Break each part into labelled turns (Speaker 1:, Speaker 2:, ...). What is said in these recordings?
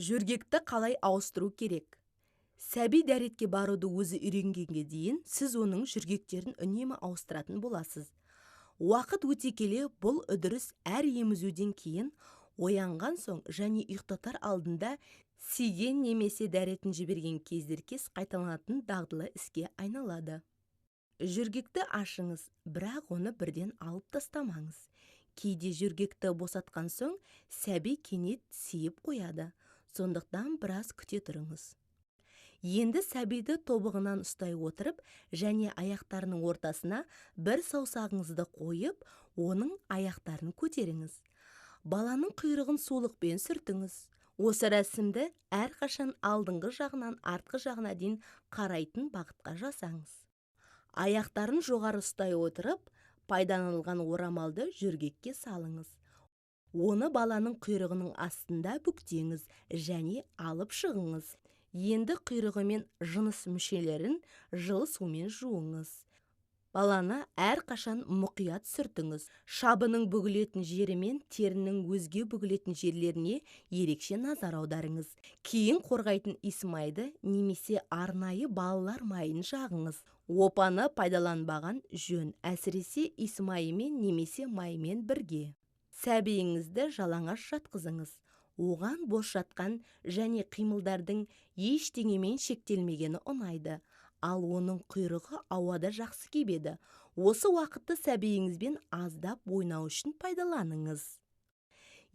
Speaker 1: Жүргекті қалай ауыстыру керек? Сәби дәретке баруды өзі үйренгенге дейін сіз оның жүргектерін үнемі ауыстыратын боласыз. Уақыт өте келе бұл үдеріс әр емізуден кейін оянған соң және ұйықтатар алдында сиден немесе дәретін жіберген кездеркес қайталанатын дағдылы іске айналады. Жүргекті ашыңыз, бірақ оны бірден алып тастамаңыз. Кейде жүргекті босатқан соң сәби кенет сиіп қояды. Сондықтан біраз күте тұрыңыз. Енді сәбиді тобығынан ұстай отырып және аяқтарының ортасына бір саусағыңызды қойып, оның аяқтарын көтеріңіз. Баланың құйрығын сулықпен сүртіңіз. Осы рәсімді әрқашан алдыңғы жағынан артқы жағына дейін қарайтын бағытқа жасаңыз. Аяқтарын жоғары ұстай отырып, пайдаланылған орамалды жүргекке салыңыз. Оны баланың құйрығының астында бүктеңіз және алып шығыңыз. Енді құйрығы мен жыныс мүшелерін жылы сумен жуыңыз. Баланы әрқашан мұқият сүртіңіз. Шабының бүгілетін жері мен терінің өзге бүгілетін жерлеріне ерекше назар аударыңыз. Кейін қорғайтын иіс майды немесе арнайы балалар майын жағыңыз. Опаны пайдаланбаған жөн, әсіресе иіс майымен немесе маймен бірге. Сәбиіңізді жалаңаш жатқызыңыз. Оған бос жатқан және қимылдардың ештеңемен шектелмегені ұнайды. Ал оның құйрығы ауада жақсы кебеді. Осы уақытты сәбиіңізбен аздап ойнау үшін пайдаланыңыз.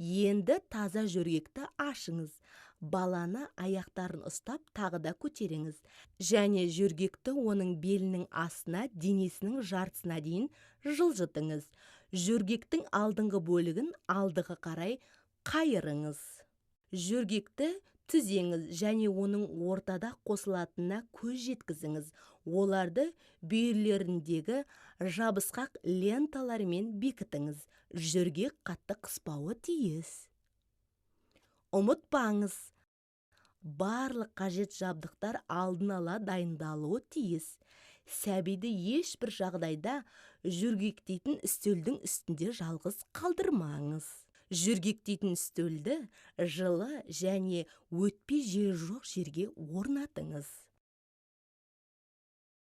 Speaker 1: Енді таза жүргекті ашыңыз. Баланы аяқтарын ұстап тағы да көтеріңіз. Және жүргекті оның белінің астына денесінің жартысына дейін жылжытыңыз. Жүргектің алдыңғы бөлігін алдыға қарай қайырыңыз. Жүргекті түзеңіз және оның ортада қосылатынына көз жеткізіңіз. Оларды бүйірлеріндегі жабысқақ ленталармен бекітіңіз. Жүргек қатты қыспауы тиіс. Ұмытпаңыз, барлық қажет жабдықтар алдын ала дайындалуы тиіс. Сәбиді ешбір жағдайда жүргектейтін үстелдің үстінде жалғыз қалдырмаңыз. Жүргектейтін үстелді жылы және өтпей жел жоқ жерге орнатыңыз.